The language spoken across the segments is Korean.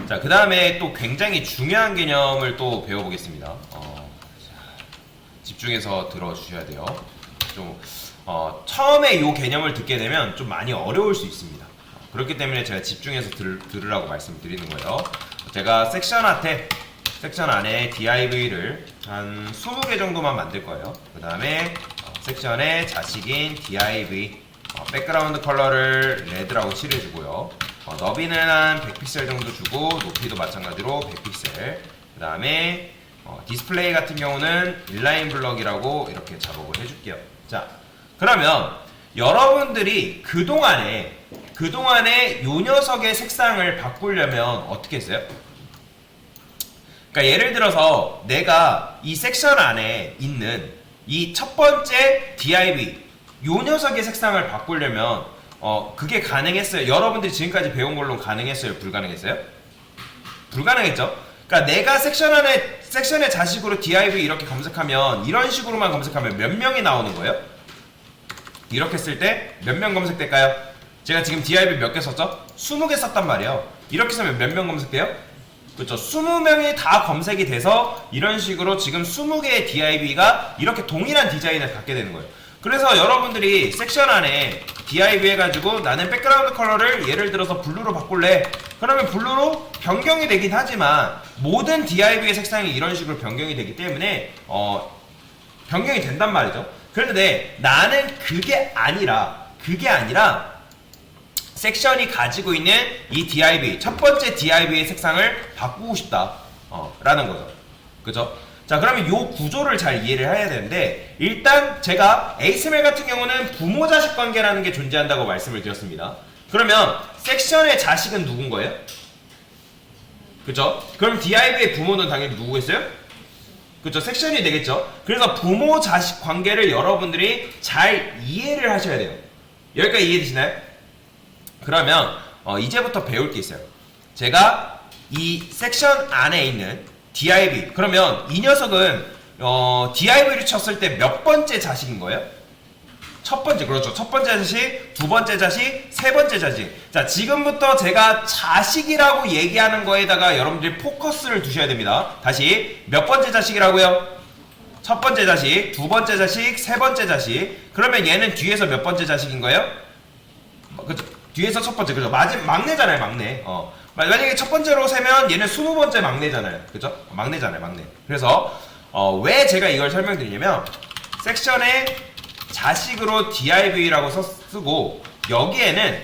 자, 그 다음에 또 굉장히 중요한 개념을 또 배워보겠습니다. 집중해서 들어주셔야 돼요. 좀 처음에 이 개념을 듣게 되면 좀 많이 어려울 수 있습니다. 그렇기 때문에 제가 집중해서 들으라고 말씀드리는 거예요. 제가 섹션 안에 div를 한 20개 정도만 만들 거예요. 그 다음에 섹션의 자식인 div 백그라운드 컬러를 레드라고 칠해주고요. 너비는 한 100픽셀 정도 주고 높이도 마찬가지로 100픽셀. 그 다음에 디스플레이 같은 경우는 인라인 블럭이라고 이렇게 작업을 해줄게요. 자, 그러면 여러분들이 그동안에 요 녀석의 색상을 바꾸려면 어떻게 했어요? 그러니까 예를 들어서 내가 이 섹션 안에 있는 이 첫 번째 div 요 녀석의 색상을 바꾸려면 그게 가능했어요? 여러분들이 지금까지 배운 걸로 가능했어요? 불가능했어요? 불가능했죠? 그러니까 내가 섹션의 자식으로 div 이렇게 검색하면 이런 식으로만 검색하면 몇 명이 나오는 거예요? 이렇게 쓸 때 몇 명 검색될까요? 제가 지금 div 몇 개 썼죠? 20개 썼단 말이에요. 이렇게 쓰면 몇 명 검색돼요? 그렇죠. 20명이 다 검색이 돼서 이런 식으로 지금 20개의 div가 이렇게 동일한 디자인을 갖게 되는 거예요. 그래서 여러분들이 섹션 안에 div 해가지고 나는 백그라운드 컬러를 예를 들어서 블루로 바꿀래. 그러면 블루로 변경이 되긴 하지만 모든 div의 색상이 이런 식으로 변경이 되기 때문에 변경이 된단 말이죠. 그런데 나는 그게 아니라 섹션이 가지고 있는 이 div, 첫 번째 div의 색상을 바꾸고 싶다 라는 거죠. 그죠? 자, 그러면 요 구조를 잘 이해를 해야 되는데, 일단 제가 ASML 같은 경우는 부모-자식 관계라는 게 존재한다고 말씀을 드렸습니다. 그러면 섹션의 자식은 누군 거예요? 그죠? 그럼 div의 부모는 당연히 누구겠어요? 그쵸? 섹션이 되겠죠? 그래서 부모-자식 관계를 여러분들이 잘 이해를 하셔야 돼요. 여기까지 이해되시나요? 그러면 이제부터 배울 게 있어요. 제가 이 섹션 안에 있는 div, 그러면 이 녀석은 div를 쳤을 때 몇 번째 자식인 거예요? 첫 번째, 그렇죠. 첫 번째 자식, 두 번째 자식, 세 번째 자식. 자, 지금부터 제가 자식이라고 얘기하는 거에다가 여러분들이 포커스를 두셔야 됩니다. 다시, 몇 번째 자식이라고요? 첫 번째 자식, 두 번째 자식, 세 번째 자식. 그러면 얘는 뒤에서 몇 번째 자식인 거예요? 그쵸? 뒤에서 첫 번째, 그죠? 막내잖아요, 막내. 만약에 첫 번째로 세면 얘는 20번째 막내잖아요. 그죠? 막내잖아요, 막내. 그래서, 왜 제가 이걸 설명드리냐면, 섹션에 자식으로 div라고 쓰고, 여기에는,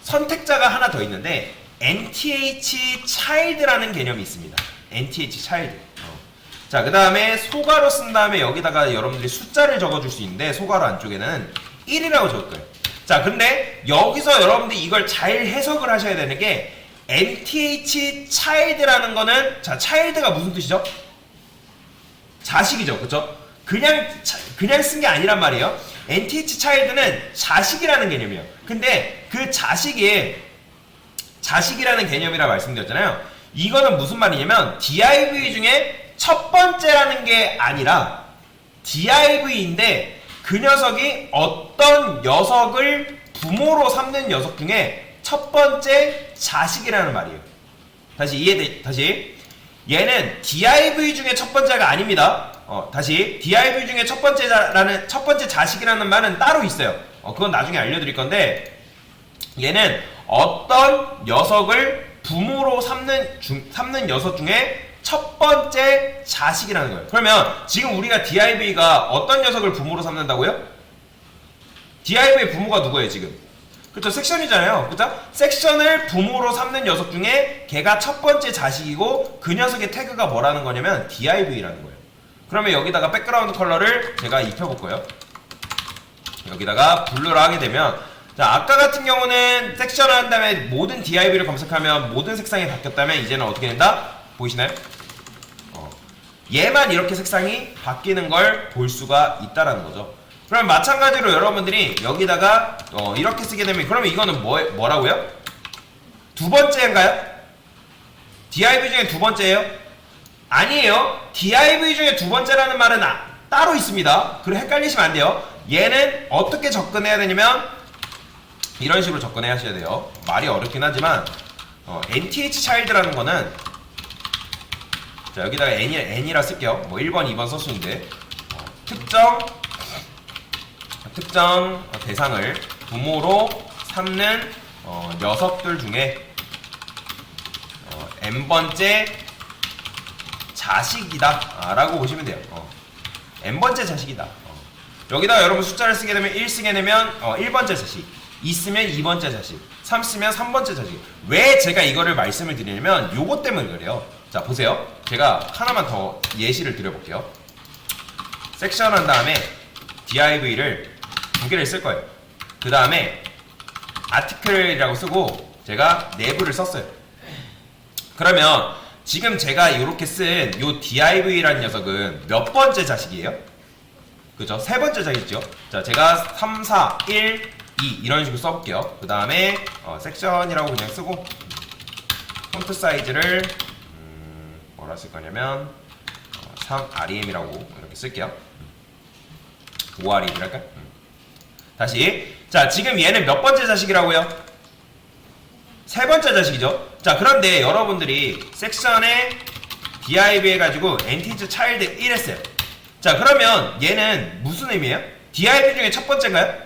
선택자가 하나 더 있는데, nth child라는 개념이 있습니다. nth child. 자, 그 다음에 소가로 쓴 다음에 여기다가 여러분들이 숫자를 적어줄 수 있는데, 소가로 안쪽에는 1이라고 적을 거예요. 자, 근데 여기서 여러분들이 이걸 잘 해석을 하셔야 되는 게 nth child라는 거는, 자, child가 무슨 뜻이죠? 자식이죠. 그쵸? 그냥 쓴 게 아니란 말이에요. nth child는 자식이라는 개념이에요. 근데 그 자식이라는 개념이라 말씀드렸잖아요. 이거는 무슨 말이냐면 div 중에 첫 번째라는 게 아니라 div인데 그 녀석이 어떤 녀석을 부모로 삼는 녀석 중에 첫 번째 자식이라는 말이에요. 다시. 얘는 div 중에 첫 번째가 아닙니다. 다시. div 중에 첫 번째 자식이라는 말은 따로 있어요. 그건 나중에 알려드릴 건데, 얘는 어떤 녀석을 부모로 삼는 녀석 중에 첫 번째 자식이라는 거예요. 그러면 지금 우리가 div가 어떤 녀석을 부모로 삼는다고요? div의 부모가 누구예요, 지금? 그쵸? 섹션이잖아요. 그쵸? 섹션을 부모로 삼는 녀석 중에 걔가 첫 번째 자식이고 그 녀석의 태그가 뭐라는 거냐면 div라는 거예요. 그러면 여기다가 백그라운드 컬러를 제가 입혀볼 거예요. 여기다가 블루로 하게 되면, 자, 아까 같은 경우는 섹션을 한 다음에 모든 div를 검색하면 모든 색상이 바뀌었다면 이제는 어떻게 된다? 보이시나요? 얘만 이렇게 색상이 바뀌는 걸 볼 수가 있다라는 거죠. 그럼 마찬가지로 여러분들이 여기다가 이렇게 쓰게 되면, 그러면 이거는 뭐라고요? 두 번째인가요? div 중에 두 번째예요? 아니에요. div 중에 두 번째라는 말은 따로 있습니다. 그리고 헷갈리시면 안 돼요. 얘는 어떻게 접근해야 되냐면 이런 식으로 접근해 하셔야 돼요. 말이 어렵긴 하지만 nth child라는 거는 자 여기다가 n이라 쓸게요. 뭐 1번, 2번 썼는데 특정 대상을 부모로 삼는 녀석들 중에 n번째 자식이다 라고 보시면 돼요. n번째 자식이다. 여기다가 여러분 숫자를 쓰게 되면 1 쓰게 되면 1번째 자식, 2 쓰면 2번째 자식, 3 쓰면 3번째 자식. 왜 제가 이거를 말씀을 드리냐면 요것 때문에 그래요. 자 보세요. 제가 하나만 더 예시를 드려볼게요. 섹션 한 다음에 div를 2개를 쓸 거예요. 그 다음에 article이라고 쓰고 제가 never를 썼어요. 그러면 지금 제가 이렇게 쓴 요 div라는 녀석은 몇 번째 자식이에요? 그죠? 세 번째 자식이죠. 자, 제가 3, 4, 1, 2 이런 식으로 써볼게요. 그 다음에 섹션이라고 그냥 쓰고 폰트 사이즈를 뭐라 쓸 거냐면 3REM이라고 이렇게 쓸게요. 5REM이랄까? 다시. 자, 지금 얘는 몇 번째 자식이라고요? 세 번째 자식이죠. 자, 그런데 여러분들이 섹션에 div 해가지고 nth child 1 했어요. 자, 그러면 얘는 무슨 의미예요? div 중에 첫 번째인가요?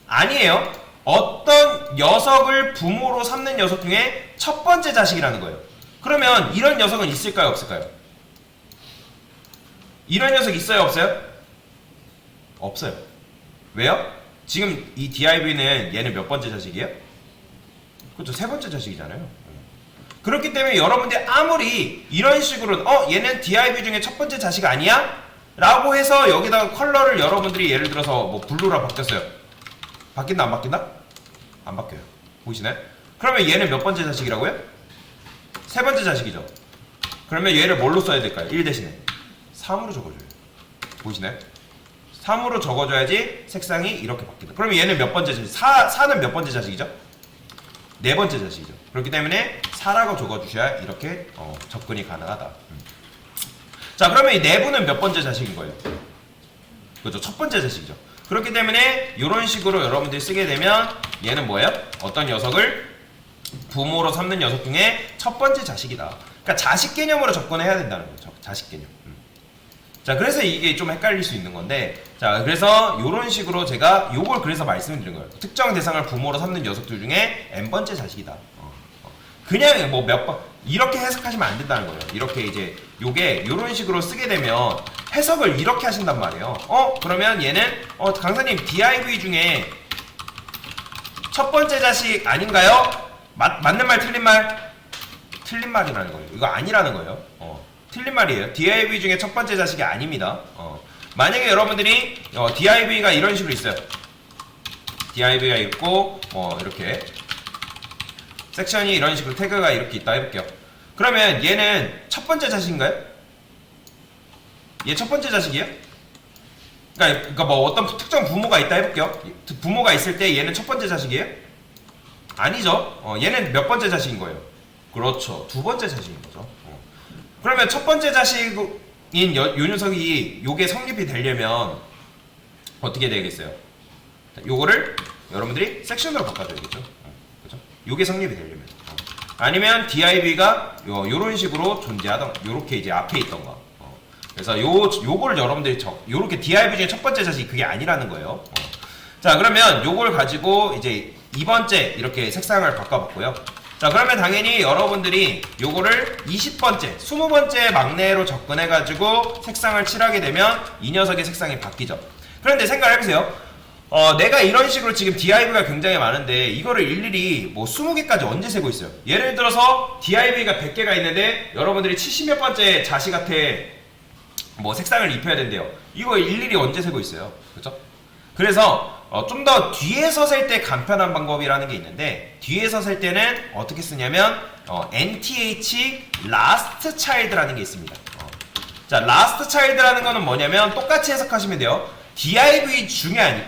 아니에요. 어떤 녀석을 부모로 삼는 녀석 중에 첫 번째 자식이라는 거예요. 그러면 이런 녀석은 있을까요? 없을까요? 이런 녀석 있어요? 없어요? 없어요. 왜요? 지금 이 div는 얘는 몇 번째 자식이에요? 그렇죠. 세 번째 자식이잖아요. 그렇기 때문에 여러분들이 아무리 이런 식으로 얘는 div 중에 첫 번째 자식 아니야? 라고 해서 여기다가 컬러를 여러분들이 예를 들어서 뭐 블루라 바뀌었어요. 바뀐다 안 바뀐다? 안 바뀌어요. 보이시나요? 그러면 얘는 몇 번째 자식이라고요? 세 번째 자식이죠. 그러면 얘를 뭘로 써야 될까요? 1 대신에 3으로 적어줘요. 보이시나요? 3으로 적어줘야지 색상이 이렇게 바뀐다. 그러면 얘는 몇 번째 자식? 4는 몇 번째 자식이죠? 네 번째 자식이죠. 그렇기 때문에 4라고 적어주셔야 이렇게 접근이 가능하다. 자, 그러면 이 내부는 몇 번째 자식인 거예요? 그렇죠. 첫 번째 자식이죠. 그렇기 때문에 이런 식으로 여러분들이 쓰게 되면 얘는 뭐예요? 어떤 녀석을 부모로 삼는 녀석 중에 첫 번째 자식이다. 그러니까 자식 개념으로 접근해야 된다는 거죠. 자식 개념. 자, 그래서 이게 좀 헷갈릴 수 있는 건데, 자, 그래서 이런 식으로 제가 요걸 그래서 말씀을 드린 거예요. 특정 대상을 부모로 삼는 녀석들 중에 n번째 자식이다. 그냥 뭐 몇 번 이렇게 해석하시면 안 된다는 거예요. 이렇게 이제 요게 요런 식으로 쓰게 되면 해석을 이렇게 하신단 말이에요. 그러면 얘는 강사님 div 중에 첫 번째 자식 아닌가요? 맞는 말 틀린 말? 틀린 말이라는 거예요. 이거 아니라는 거예요. 틀린 말이에요. div 중에 첫 번째 자식이 아닙니다. 만약에 여러분들이 div가 이런 식으로 있어요. div가 있고 이렇게 섹션이 이런 식으로 태그가 이렇게 있다 해볼게요. 그러면 얘는 첫 번째 자식인가요? 얘 첫 번째 자식이에요? 그러니까 뭐 어떤 특정 부모가 있다 해볼게요. 부모가 있을 때 얘는 첫 번째 자식이에요? 아니죠. 얘는 몇 번째 자식인 거예요? 그렇죠. 두 번째 자식인 거죠. 그러면 첫 번째 자식인 요 녀석이 요게 성립이 되려면 어떻게 되겠어요? 요거를 여러분들이 섹션으로 바꿔줘야겠죠. 그죠? 요게 성립이 되려면. 아니면 div가 요런 식으로 존재하던 요렇게 이제 앞에 있던가. 그래서 요거를 여러분들이 요렇게 div 중에 첫 번째 자식이 그게 아니라는 거예요. 자, 그러면 요걸 가지고 이제 2번째 이렇게 색상을 바꿔봤고요. 자, 그러면 당연히 여러분들이 요거를 20번째, 20번째 막내로 접근해가지고 색상을 칠하게 되면 이 녀석의 색상이 바뀌죠. 그런데 생각을 해보세요. 내가 이런 식으로 지금 div가 굉장히 많은데 이거를 일일이 뭐 20개까지 언제 세고 있어요? 예를 들어서 div가 100개가 있는데 여러분들이 70몇 번째 자식한테 뭐 색상을 입혀야 된대요. 이거 일일이 언제 세고 있어요? 그죠? 그래서 좀 더 뒤에서 셀 때 간편한 방법이라는 게 있는데, 뒤에서 셀 때는 어떻게 쓰냐면 nth last child라는 게 있습니다. 자, last child라는 거는 뭐냐면 똑같이 해석하시면 돼요. div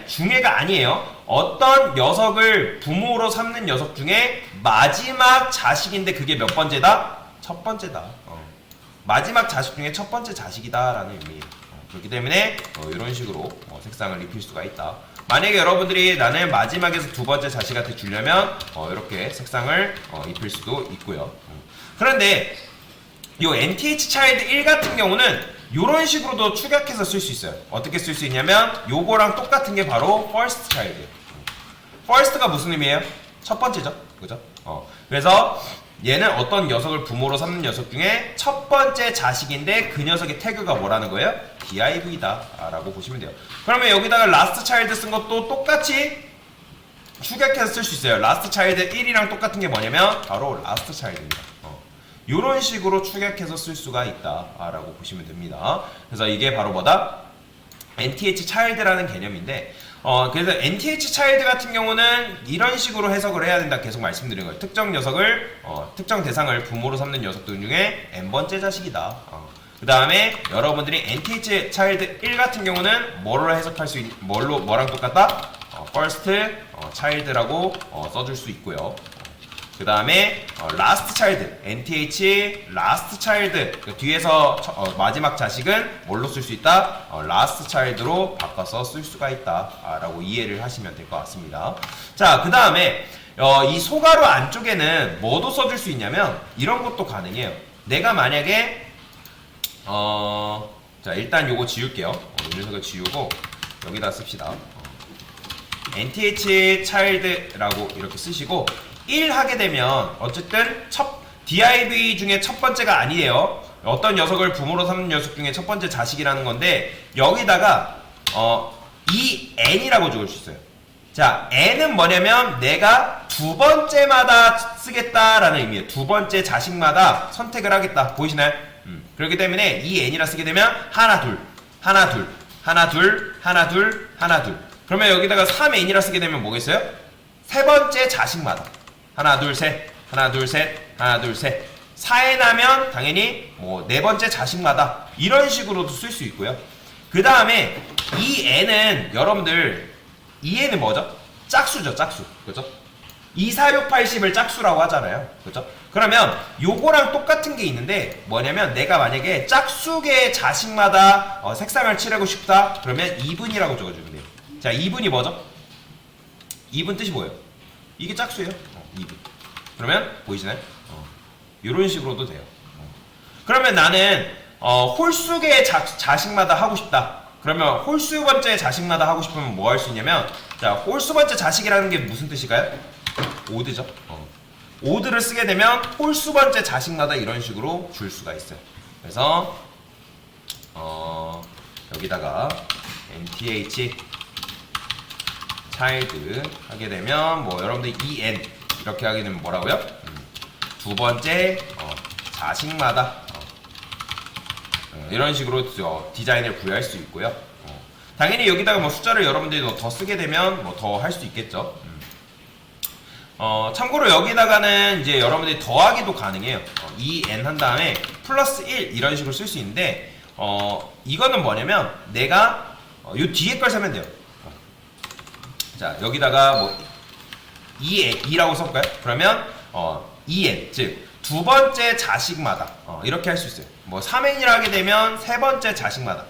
중에가 아니에요. 어떤 녀석을 부모로 삼는 녀석 중에 마지막 자식인데 그게 몇 번째다? 첫 번째다. 마지막 자식 중에 첫 번째 자식이다 라는 의미예요. 그렇기 때문에 이런 식으로 색상을 입힐 수가 있다. 만약에 여러분들이 나는 마지막에서 두 번째 자식한테 주려면 이렇게 색상을 입힐 수도 있고요. 그런데 요 NTH 차일드 1 같은 경우는 이런 식으로도 축약해서 쓸 수 있어요. 어떻게 쓸 수 있냐면 요거랑 똑같은 게 바로 first child예요. first가 무슨 의미예요? 첫 번째죠. 그죠? 그래서 얘는 어떤 녀석을 부모로 삼는 녀석 중에 첫 번째 자식인데 그 녀석의 태그가 뭐라는 거예요? DIV다 라고 보시면 돼요. 그러면 여기다가 last child 쓴 것도 똑같이 축약해서 쓸 수 있어요. last child 1이랑 똑같은 게 뭐냐면 바로 last child입니다. 이런 식으로 축약해서 쓸 수가 있다라고 보시면 됩니다. 그래서 이게 바로 뭐다? NTH child라는 개념인데 그래서 NTH child 같은 경우는 이런 식으로 해석을 해야 된다 계속 말씀드린 거예요. 특정 녀석을 특정 대상을 부모로 삼는 녀석들 중에 n번째 자식이다. 그 다음에 여러분들이 NTH child 1 같은 경우는 뭐로 해석할 수 뭐랑 똑같다? first child라고 써줄 수 있고요. 그 다음에 last child, NTH last child 그 뒤에서 마지막 자식은 뭘로 쓸 수 있다? last child로 바꿔서 쓸 수가 있다 라고 이해를 하시면 될 것 같습니다. 자, 그 다음에 이 소가로 안쪽에는 뭐도 써줄 수 있냐면 이런 것도 가능해요. 내가 만약에 자 일단 요거 지울게요. 이 녀석을 지우고 여기다 씁시다. NTH child라고 이렇게 쓰시고 1 하게 되면 어쨌든 DIV 중에 첫 번째가 아니에요. 어떤 녀석을 부모로 삼는 녀석 중에 첫 번째 자식이라는 건데 여기다가 이 n이라고 적을 수 있어요. 자, n은 뭐냐면 내가 두 번째마다 쓰겠다라는 의미예요. 두 번째 자식마다 선택을 하겠다. 보이시나요? 그렇기 때문에 이 n이라 쓰게 되면 하나 둘 하나 둘 하나 둘 하나 둘 하나 둘 그러면 여기다가 3n이라 쓰게 되면 뭐겠어요? 세 번째 자식마다 하나 둘 셋 하나 둘 셋 하나 둘 셋 4n 하면 당연히 뭐 네 번째 자식마다 이런 식으로도 쓸 수 있고요. 그 다음에 이 n은 여러분들 이 n은 뭐죠? 짝수죠. 짝수. 그죠? 2, 4, 6, 80을 짝수라고 하잖아요. 그죠? 그러면 요거랑 똑같은 게 있는데 뭐냐면 내가 만약에 짝수의 자식마다 색상을 칠하고 싶다 그러면 2분이라고 적어주면 돼요. 자, 2분이 뭐죠? 2분 뜻이 뭐예요? 이게 짝수예요. 2분. 그러면 보이시나요? 이런 식으로도 돼요. 그러면 나는 홀수의 자식마다 하고 싶다. 그러면 홀수 번째 자식마다 하고 싶으면 뭐 할 수 있냐면 자, 홀수 번째 자식이라는 게 무슨 뜻일까요? 오드죠. 오드를 쓰게 되면 홀수 번째 자식마다 이런 식으로 줄 수가 있어요. 그래서 여기다가 NTH child 하게 되면 뭐 여러분들 en 이렇게 하게 되면 뭐라고요? 두 번째 자식마다 이런 식으로 디자인을 부여할 수 있고요. 당연히 여기다가 뭐 숫자를 여러분들이 더 쓰게 되면 뭐 더 할 수 있겠죠. 참고로 여기다가는 이제 여러분들이 더하기도 가능해요. en 한 다음에 플러스 1 이런 식으로 쓸 수 있는데 이거는 뭐냐면 내가 요 뒤에 걸 쓰면 돼요. 자, 여기다가 뭐 2라고 써볼까요? 그러면 en 즉 두 번째 자식마다 이렇게 할 수 있어요. 뭐 3n이라 하게 되면 세 번째 자식마다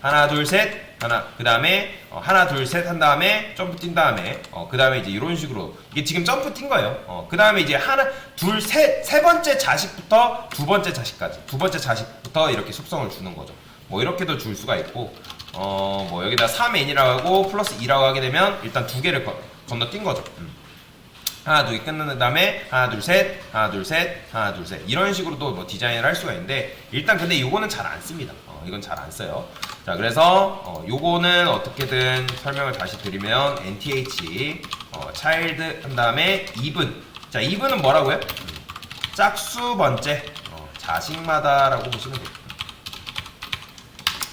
하나 둘 셋 하나 그 다음에 하나 둘 셋 한 다음에 점프 뛴 다음에 그 다음에 이제 이런 식으로 이게 지금 점프 뛴 거예요. 그 다음에 이제 하나 둘 셋 세 번째 자식부터 두 번째 자식까지 두 번째 자식부터 이렇게 속성을 주는 거죠. 뭐 이렇게도 줄 수가 있고 뭐 여기다 3n이라고 하고 플러스 2라고 하게 되면 일단 두 개를 건너뛴 거죠. 하나 둘 끝난 다음에 하나 둘 셋 하나 둘 셋 하나 둘 셋 이런 식으로도 뭐 디자인을 할 수가 있는데 일단 근데 이거는 잘 안 씁니다. 이건 잘 안 써요. 자, 그래서 요거는 어떻게든 설명을 다시 드리면 NTH child 한 다음에 2분. 자, 2분은 뭐라고요? 짝수 번째 자식마다라고 보시면 돼요.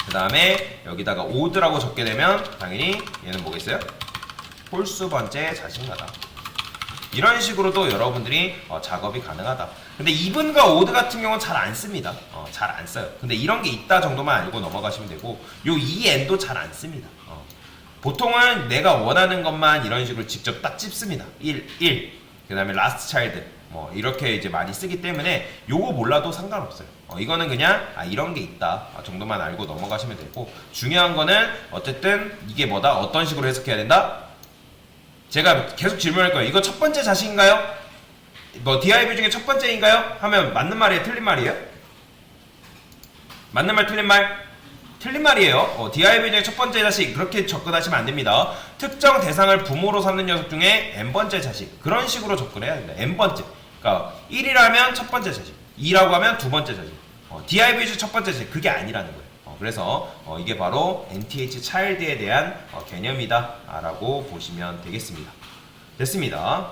그 다음에 여기다가 odd라고 적게 되면 당연히 얘는 뭐겠어요? 홀수 번째 자식마다. 이런 식으로도 여러분들이 작업이 가능하다. 근데 이분과 오드 같은 경우는 잘 안 씁니다. 잘 안 써요. 근데 이런 게 있다 정도만 알고 넘어가시면 되고 요 en도 잘 안 씁니다. 보통은 내가 원하는 것만 이런 식으로 직접 딱 찝습니다. 1, 그 다음에 last child 뭐 이렇게 이제 많이 쓰기 때문에 요거 몰라도 상관없어요. 이거는 그냥 이런 게 있다 정도만 알고 넘어가시면 되고, 중요한 거는 어쨌든 이게 뭐다, 어떤 식으로 해석해야 된다. 제가 계속 질문할 거예요. 이거 첫 번째 자식인가요? 뭐 DIV 중에 첫 번째인가요? 하면 맞는 말이에요, 틀린 말이에요? 맞는 말, 틀린 말? 틀린 말이에요. DIV 중에 첫 번째 자식, 그렇게 접근하시면 안 됩니다. 특정 대상을 부모로 삼는 녀석 중에 n번째 자식, 그런 식으로 접근해야 됩니다. n번째. 그러니까 1이라면 첫 번째 자식, 2라고 하면 두 번째 자식, DIV 중 첫 번째 자식, 그게 아니라는 거예요. 그래서 이게 바로 NTH 차일드에 대한 개념이다 라고 보시면 되겠습니다. 됐습니다.